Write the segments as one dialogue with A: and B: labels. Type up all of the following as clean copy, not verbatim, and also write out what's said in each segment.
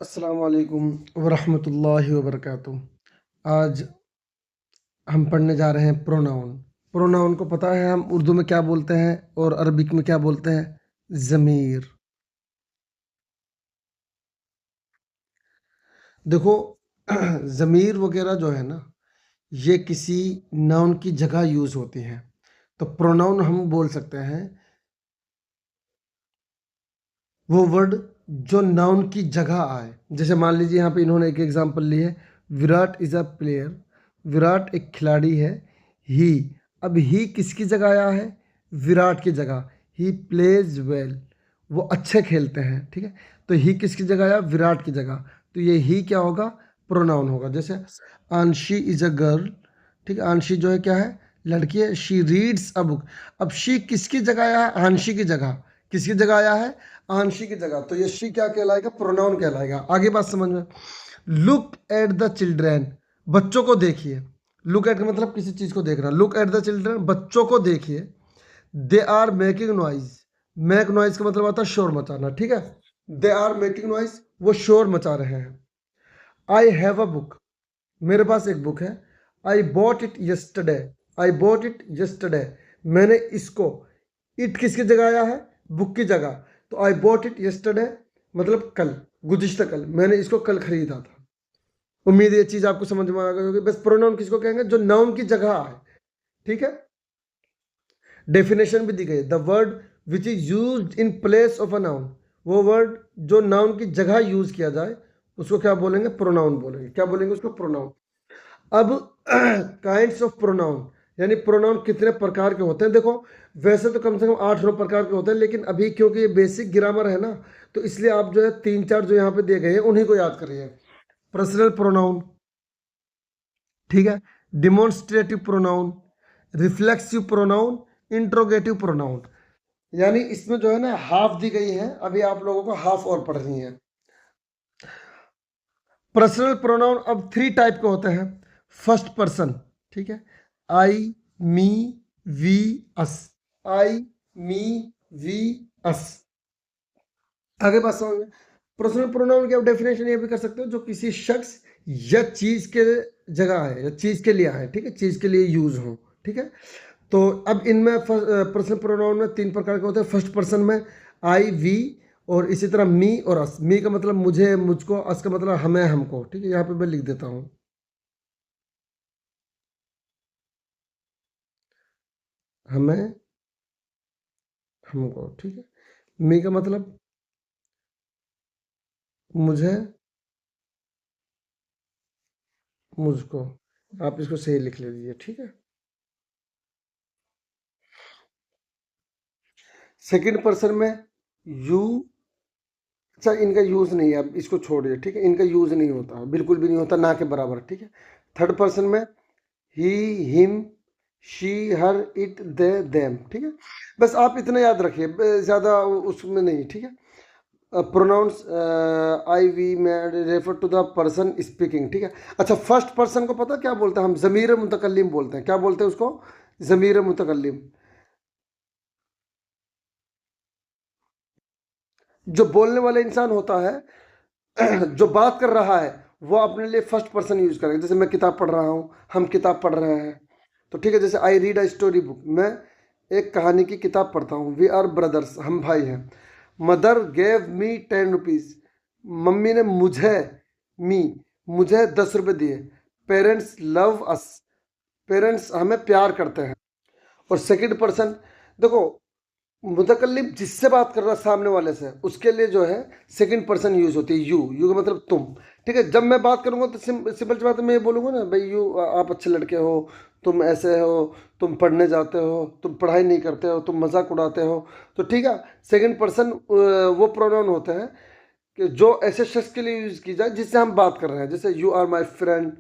A: अस्सलाम वालेकुम वरहमतुल्लाहि वबरकातुह। आज हम पढ़ने जा रहे हैं प्रोनाउन। प्रोनाउन को पता है हम उर्दू में क्या बोलते हैं और अरबिक में क्या बोलते हैं? ज़मीर। देखो ज़मीर वगैरह जो है ना, ये किसी नाउन की जगह यूज़ होती हैं। तो प्रोनाउन हम बोल सकते हैं वो वर्ड जो नाउन की जगह आए। जैसे मान लीजिए यहाँ पे इन्होंने एक एग्जांपल ली है, Virat is a player. Virat एक खिलाड़ी है। ही, अब ही किसकी जगह आया है? विराट की जगह। ही प्लेज वेल, वो अच्छे खेलते हैं। ठीक है, तो ही किसकी जगह आया? विराट की जगह। तो ये ही क्या होगा? प्रोनाउन होगा। जैसे आंशी इज अ गर्ल। ठीक है, आंशी जो है क्या है? लड़की है। She reads a book. अब शी किसकी जगह आया है? आंशी की जगह। किसकी जगह आया है? आंशी की जगह। तो ये शी क्या कहलाएगा? प्रोनाउन कहलाएगा। आगे बात समझ में। लुक एट द चिल्ड्रेन, बच्चों को देखिए। लुक एट का मतलब किसी चीज को देखना। लुक एट द चिल्ड्रेन, बच्चों को देखिए। They are making noise. Make noise का मतलब आता है शोर मचाना। ठीक है, दे आर मेकिंग नॉइज, वो शोर मचा रहे हैं। आई हैव अ बुक, मेरे पास एक बुक है। I bought it yesterday. I bought it yesterday, मैंने इसको, इट किसकी जगह आया है? बुक की जगह। तो आई बॉट इट यस्टरडे मतलब कल, गुज़िश्ता कल, मैंने इसको कल खरीदा था। उम्मीद है ये चीज आपको समझ में आ गई होगी। बस प्रोनाउन किसको कहेंगे? जो नाउन की जगह आए। ठीक है, डेफिनेशन भी दी गई है। The word which is used in place of a noun, वो वर्ड जो नाउन की जगह यूज किया जाए उसको क्या बोलेंगे? प्रोनाउन बोलेंगे। क्या बोलेंगे उसको? प्रोनाउन। अब काइंड्स ऑफ प्रोनाउन, यानी प्रोनाउन कितने प्रकार के होते हैं। देखो वैसे तो कम से कम 8-9 प्रकार के होते हैं, लेकिन अभी क्योंकि ये बेसिक ग्रामर है ना, तो इसलिए आप जो है 3-4 जो यहाँ पे दिए गए हैं उन्हीं को याद करिए। पर्सनल प्रोनाउन, ठीक है, demonstrative pronoun, reflexive pronoun, interrogative pronoun. यानी इसमें जो है ना हाफ दी गई है, अभी आप लोगों को हाफ और पढ़नी है। पर्सनल प्रोनाउन अब 3 टाइप के होते हैं। फर्स्ट पर्सन, ठीक है, आई, मी, we, us. I, me, we, अस। आगे बात समझ में। पर्सनल प्रोनाउन की आप डेफिनेशन ये भी कर सकते हो, जो किसी शख्स या चीज के जगह है या चीज के लिए है। ठीक है, चीज के लिए यूज हो। ठीक है, तो अब इनमें पर्सनल प्रोनाउन में 3 प्रकार के होते हैं। फर्स्ट पर्सन में आई, वी, और इसी तरह मी और अस। मी का मतलब मुझे, मुझको। अस का मतलब हमें, हमको। ठीक है, यहाँ पे मैं लिख देता हूँ, हमें, हमको। ठीक है, मी का मतलब मुझे, मुझको। आप इसको सही लिख लीजिए। ठीक है, सेकंड पर्सन में यू। अच्छा, इनका यूज नहीं है, अब इसको छोड़िए। ठीक है, इनका यूज नहीं होता, बिल्कुल भी नहीं होता, ना के बराबर। ठीक है, थर्ड पर्सन में ही, him, she, her, it, they, them. ठीक है, बस आप इतना याद रखिए, ज़्यादा उसमें नहीं। ठीक है, प्रोनाउंस आई, वी में refer to the person speaking. ठीक है, अच्छा, फर्स्ट पर्सन को पता क्या बोलते हैं हम? ज़मीर मुतकल्लिम बोलते हैं। क्या बोलते हैं उसको? ज़मीर मुतकल्लिम। जो बोलने वाला इंसान होता है जो बात कर रहा है, वो अपने लिए फर्स्ट पर्सन यूज करेगा। जैसे मैं किताब पढ़ रहा हूँ, हम किताब पढ़ रहे हैं। तो ठीक है, जैसे I read a story book, मैं एक कहानी की किताब पढ़ता हूँ। वी आर ब्रदर्स, हम भाई हैं। Mother gave me 10 rupees, mummy ने मुझे, मी, मुझे 10 रुपये दिए। पेरेंट्स लव अस, पेरेंट्स हमें प्यार करते हैं। और सेकंड पर्सन, देखो मुतकल्लिम जिससे बात कर रहा है सामने वाले से, उसके लिए जो है सेकंड पर्सन यूज होती है। यू का मतलब तुम। ठीक है, जब मैं बात करूंगा तो सिंपल सी बात है, मैं ये बोलूंगा ना, भाई यू, आप अच्छे लड़के हो, तुम ऐसे हो, तुम पढ़ने जाते हो, तुम पढ़ाई नहीं करते हो, तुम मजाक उड़ाते हो। तो ठीक है, सेकंड पर्सन वो प्रोनाउन होते हैं कि जो ऐसे शख्स के लिए यूज की जाए जिससे हम बात कर रहे हैं। जैसे यू आर माई फ्रेंड,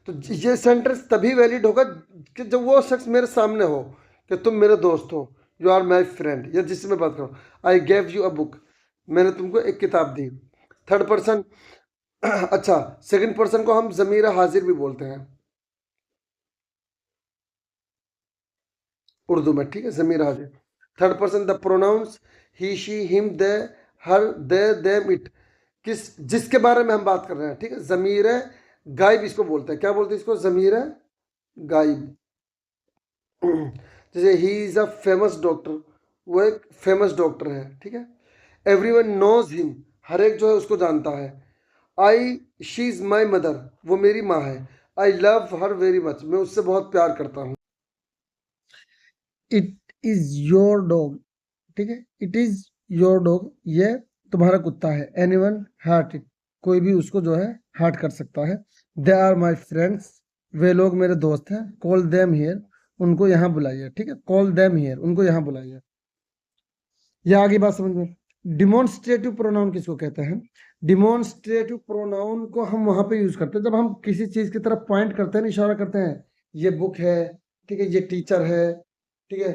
A: तो ये सेंटेंस तभी वैलिड होगा कि जब वो शख्स मेरे सामने हो, कि तुम मेरे दोस्त हो। यू आर माई फ्रेंड, या जिससे मैं बात करूँ। I gave you a book, मैंने तुमको एक किताब दी। थर्ड पर्सन अच्छा, सेकंड पर्सन को हम ज़मीर हाजिर भी बोलते हैं उर्दू में। ठीक है, ज़मीर हाजिर। Third person the pronounce he, she, him, they, her, they, them, it. जिसके बारे में हम बात कर रहे हैं, ठीक है। ज़मीर गायब इसको बोलते हैं, क्या बोलते हैं इसको? ज़मीर गायब। जैसे he is a famous doctor, वो एक फेमस डॉक्टर है, ठीक है। एवरीवन नोज हिम, हर एक जो है उसको जानता है। I she is my mother, वो मेरी माँ है। I love her very much, मैं उससे बहुत प्यार करता हूँ। इट इज़ योर डॉग, ठीक है। इट इज़ योर डॉग, ये तुम्हारा कुत्ता है। एनीवन हार्ट इट, कोई भी उसको जो है हार्ट कर सकता है। दे आर माई फ्रेंड्स, वे लोग मेरे दोस्त हैं। कॉल देम हियर, उनको यहाँ बुलाइए, ठीक है। कॉल देम हियर, उनको यहाँ बुलाइए। ये आगे बात समझ में। डिमॉन्स्ट्रेटिव प्रोनाउन किसको कहते हैं? डिमॉन्स्ट्रेटिव प्रोनाउन को हम वहां पे यूज करते हैं जब हम किसी चीज की तरफ पॉइंट करते हैं, इशारा करते हैं। ये बुक है, ठीक है, ये टीचर है, ठीक है,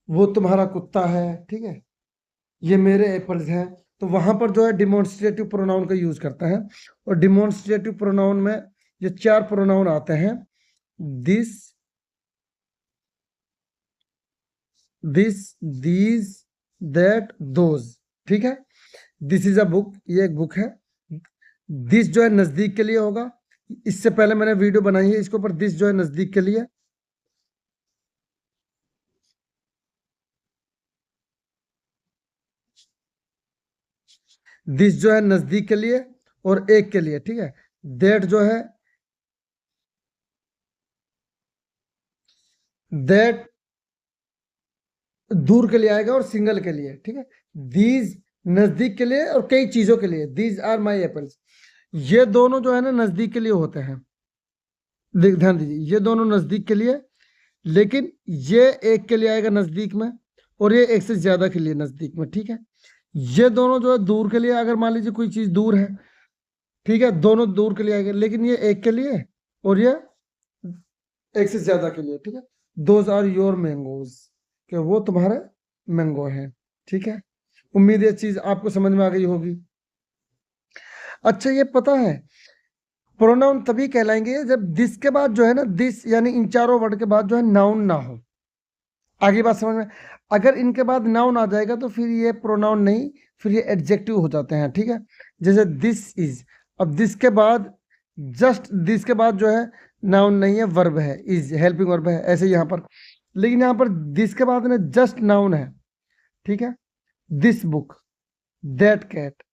A: वो तुम्हारा कुत्ता है, ठीक है, ये मेरे एप्पल्स हैं। तो वहां पर जो है डिमॉन्स्ट्रेटिव प्रोनाउन का यूज करता है। और डिमॉन्स्ट्रेटिव प्रोनाउन में ये 4 प्रोनाउन आते हैं। दिस, दीज, दैट, दोज, ठीक है। दिस इज अ बुक, ये एक बुक है। दिस जो है नजदीक के लिए होगा। इससे पहले मैंने वीडियो बनाई है इसके ऊपर, दिस जो है नजदीक के लिए। दिस जो है नजदीक के लिए और एक के लिए, ठीक है। दैट जो है, दैट दूर के लिए आएगा और सिंगल के लिए, ठीक है। दीज नजदीक के लिए और कई चीजों के लिए। दीज आर माई एप्पल्स, ये दोनों जो है ना नजदीक के लिए होते हैं। ध्यान दीजिए, ये दोनों नजदीक के लिए, लेकिन ये एक के लिए आएगा नजदीक में और ये एक से ज्यादा के लिए नजदीक में, ठीक है। ये दोनों जो है दूर के लिए, अगर मान लीजिए कोई चीज दूर है, ठीक है, दोनों दूर के लिए आएंगे, लेकिन ये एक के लिए और ये एक से ज्यादा के लिए, ठीक है। दोज आर योर मैंगोज, कि वो तुम्हारे मैंगो हैं, ठीक है। उम्मीद है चीज आपको समझ में आ गई होगी। अच्छा, ये पता है प्रोनाउन तभी कहलाएंगे जब दिस के बाद जो है ना, दिस यानी इन चारों वर्ड के बाद जो है नाउन ना हो। आगे बात समझ में। अगर इनके बाद नाउन आ जाएगा तो फिर ये प्रोनाउन नहीं, फिर ये एडजेक्टिव हो जाते हैं, ठीक है। जैसे दिस इज, अब दिस के बाद, जस्ट दिस के बाद जो है नाउन नहीं है, वर्ब है, इज हेल्पिंग वर्ब है, ऐसे यहाँ पर। लेकिन यहाँ पर दिस के बाद ना जस्ट नाउन है, ठीक है। This book, that cat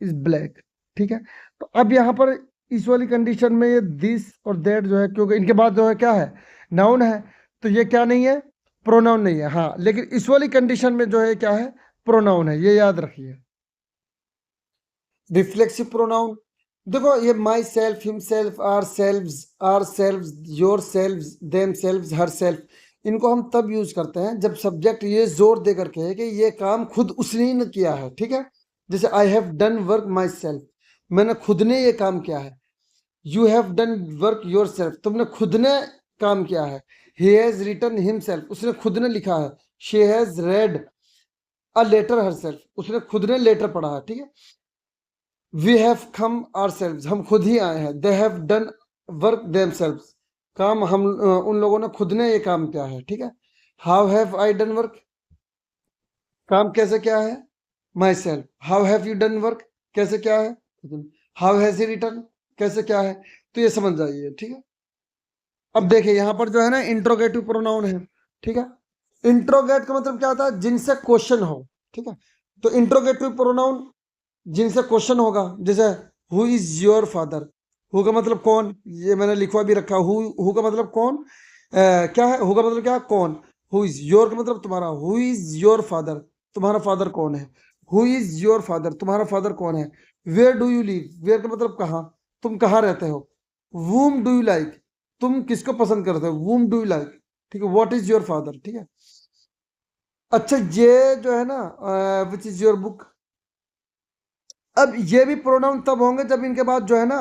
A: is black, ठीक है। तो अब यहाँ पर इस वाली कंडीशन में ये दिस और दैट जो है, क्योंकि इनके बाद जो है क्या है, नाउन है, तो ये क्या नहीं है, प्रोनाउन नहीं है। हाँ, लेकिन इस वाली कंडीशन में जो है क्या है, प्रोनाउन है, ये याद रखिए। रिफ्लेक्सिव प्रोनाउन, देखो ये myself, himself, ourselves, yourselves, themselves, herself, इनको हम तब यूज करते हैं जब सब्जेक्ट ये जोर दे करके है कि ये काम खुद उसने ही न किया है, ठीक है। जैसे I have done work my self, मैंने खुद ने ये काम किया है। You have done work your self, तुमने खुद ने काम किया है। ही हैज रिटन हिमसेल्फ, उसने खुद ने लिखा है। She has read a letter herself, उसने खुद ने लेटर पढ़ा है, ठीक है। We have come ourself, हम खुद ही आए हैं। They have done work themself, काम हम उन लोगों ने खुद ने ये काम किया है, ठीक है। How have I done work, काम कैसे क्या है, my self. How have you done work, कैसे क्या है, हाउ हैज ही रिटर्न, कैसे क्या है। तो ये समझ जाइए, ठीक है। अब देखिए यहाँ पर जो है ना इंट्रोगेटिव प्रोनाउन है, ठीक है। इंट्रोगेट का मतलब क्या होता है, जिनसे क्वेश्चन हो, ठीक है। तो इंट्रोगेटिव प्रोनाउन जिनसे क्वेश्चन होगा, जैसे who is your father, who का मतलब कौन, ये मैंने लिखवा भी रखा। हु का मतलब कौन, क्या है, हु का मतलब क्या है, कौन। हु इज योर का मतलब तुम्हारा, हु इज योर फादर, तुम्हारा फादर कौन है। हु इज योर फादर, तुम्हारा फादर कौन है। Where do you live, where का मतलब कहाँ, तुम कहाँ रहते हो। वूम डू यू लाइक, तुम किसको पसंद करते हो, वूम डू यू लाइक, ठीक है। व्हाट इज योर फादर, ठीक है। अच्छा, ये जो है ना विच इज योर बुक, अब ये भी प्रोनाउन तब होंगे जब इनके बाद जो है ना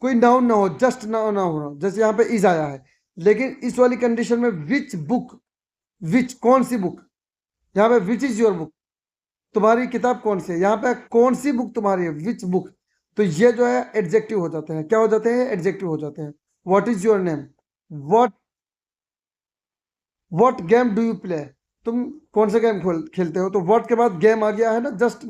A: कोई नाउन ना हो, जस्ट नाउन ना हो। जैसे यहाँ पे इज आया है, लेकिन इस वाली कंडीशन में विच बुक, विच कौन सी बुक, यहाँ पे विच इज योर बुक, तुम्हारी किताब कौन सी है, यहाँ पे कौन सी बुक तुम्हारी है, विच बुक। तो ये जो है एडजेक्टिव हो जाते हैं, क्या हो जाते हैं, एडजेक्टिव हो जाते हैं। What is your name, what what game do you play, तुम कौन से गेम खेलते हो। तो व्हाट के बाद गेम आ गया है ना, जस्ट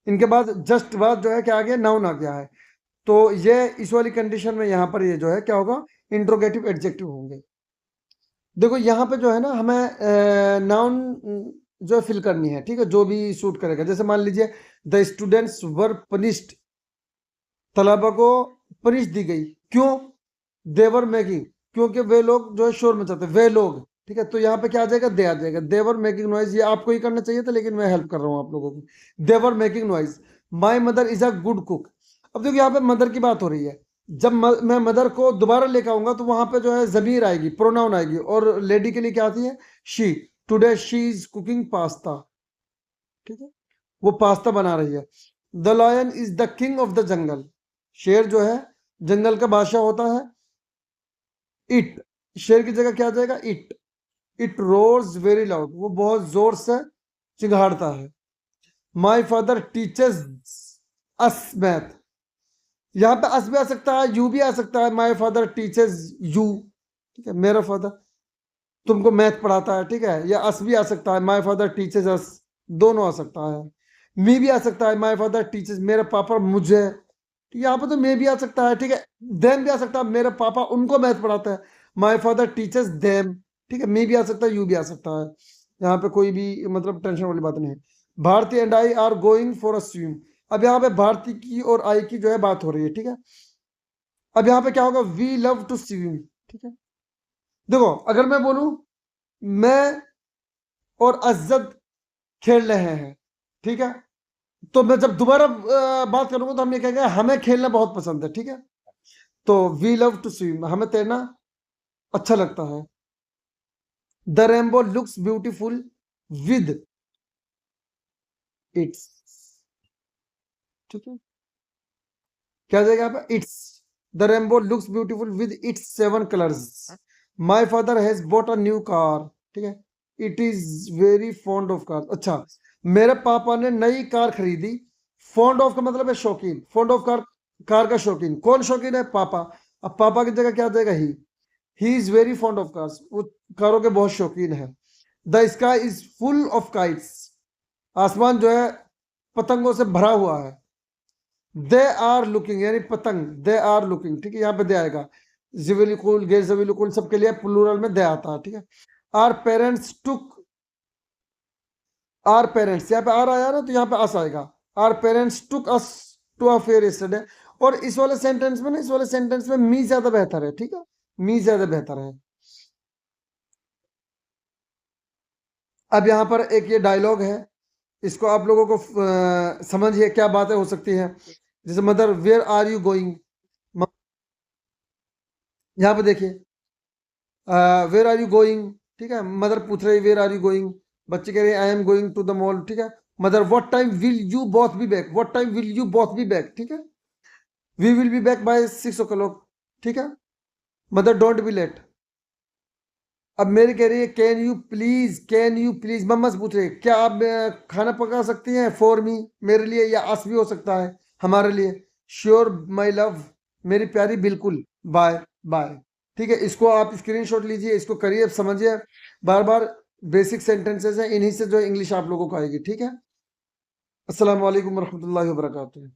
A: इनके बाद जस्ट बाद जो है क्या आ गया, नाउन आ गया है। तो ये इस वाली कंडीशन में यहाँ पर ये जो है क्या होगा, इंट्रोगेटिव एडजेक्टिव होंगे। देखो यहाँ पे जो है ना हमें नाउन जो फिल करनी है, ठीक है, जो भी सूट करेगा। जैसे मान लीजिए द स्टूडेंट्स वर पनिश्ड, तलबा को पनिश दी गई, क्यों, देवर मेकिंग, क्योंकि वे लोग जो है शोर मचाते, वे लोग, ठीक है। तो यहाँ पे क्या आ जाएगा, दे आ जाएगा, देवर मेकिंग नॉइज। ये आपको ही करना चाहिए था लेकिन मैं हेल्प कर रहा हूँ आप लोगों की। They're making noise. My mother is a good cook. अब देखो यहाँ पे मदर की बात हो रही है। जब मैं मदर को दोबारा लेकर आऊंगा तो वहां पे जो है जमीर आएगी, प्रोनाउन आएगी, और लेडी के लिए क्या आती है, she. Today she is cooking pasta, ठीक है, वो पास्ता बना रही है। The lion is the king of the jungle. शेर जो है जंगल का बादशाह होता है। इट, शेर की जगह क्या आ जाएगा, it. It roars very loud, वो बहुत जोर से चिंघाड़ता है। My father teachers us math. यहाँ पे अस भी आ सकता है, यू भी आ सकता है। माई फादर टीचर्स यू, ठीक है, मेरा फादर तुमको मैथ पढ़ाता है, ठीक है। या अस भी आ सकता है, माई फादर टीचर्स अस, दोनों आ सकता है। मी भी आ सकता है, माई फादर टीचर्स, मेरे पापा मुझे, ठीक है। यहाँ पे तो मे भी आ सकता है, ठीक है। देम भी आ सकता है, मेरे पापा उनको मैथ पढ़ाता है, माई फादर टीचर्स देम, ठीक है। मे भी आ सकता है, यू भी आ सकता है। यहाँ पे कोई भी मतलब टेंशन वाली बात नहीं है। Bharti and I are going for a swim. अब यहाँ पे भारती की और आई की जो है बात हो रही है, ठीक है। अब यहाँ पे क्या होगा, वी लव टू स्विम, ठीक है। देखो अगर मैं बोलूं मैं और अज्जद खेल रहे हैं, ठीक है, तो मैं जब दोबारा बात करूंगा तो हम ये कहेंगे हमें खेलना बहुत पसंद है, ठीक है। तो वी लव टू स्विम, हमें तैरना अच्छा लगता है। The rainbow looks beautiful with its, ठीक है, क्या जाएगा यहाँ पे, it's. The rainbow looks beautiful with its 7 colours. My father has bought a new car, ठीक है, it is very fond of car. अच्छा, मेरे पापा ने नई कार खरीदी। फॉन्ड ऑफ का मतलब है शौकीन, फॉन्ड ऑफ कार, कार का शौकीन। कौन शौकीन है, पापा। अब पापा की जगह क्या आ जाएगा, he is very fond of cars, वो कारों के बहुत शौकीन है। The sky is full of kites, आसमान जो है पतंगों से भरा हुआ है। दे आर लुकिंग, यानी पतंग, दे आर लुकिंग, ठीक है, यहाँ पे दे आएगा। जिविलिकुल गैर जिविलिकुल सबके लिए प्लूरल में दे आता है, ठीक है। Our parents took, our parents, यहाँ पे आर आया ना तो यहाँ पे अस आएगा। Our parents took us to a fair yesterday. और इस वाले सेंटेंस में ना, इस वाले सेंटेंस में मी ज्यादा बेहतर है, ठीक है, मी ज्यादा बेहतर है। अब यहाँ पर एक ये डायलॉग है, इसको आप लोगों को समझिए क्या बातें हो सकती हैं। जैसे mother where are you going, यहाँ पे देखिए वेयर आर यू गोइंग, ठीक है, मदर पूछ रही वेयर आर यू गोइंग, बच्चे कह रहे I am going to the mall, ठीक है। Mother what time will you both be back, what time will you both be back, ठीक है, we will be back by 6 o'clock, ठीक है। Mother don't be late. अब मेरी कह रही है can you please, can you please, मम्मा से पूछ रही है क्या आप खाना पका सकती हैं फॉर मी, मेरे लिए, या अस भी हो सकता है हमारे लिए। श्योर माई लव, मेरी प्यारी बिल्कुल, बाय बाय, ठीक है। इसको आप स्क्रीनशॉट लीजिए, इसको करिए, समझिए। बार बार बेसिक सेंटेंसेस हैं, इन्हीं से जो इंग्लिश आप लोगों को आएगी, ठीक है। अस्सलाम वालेकुम रहमतुल्लाहि व बरकातुहू।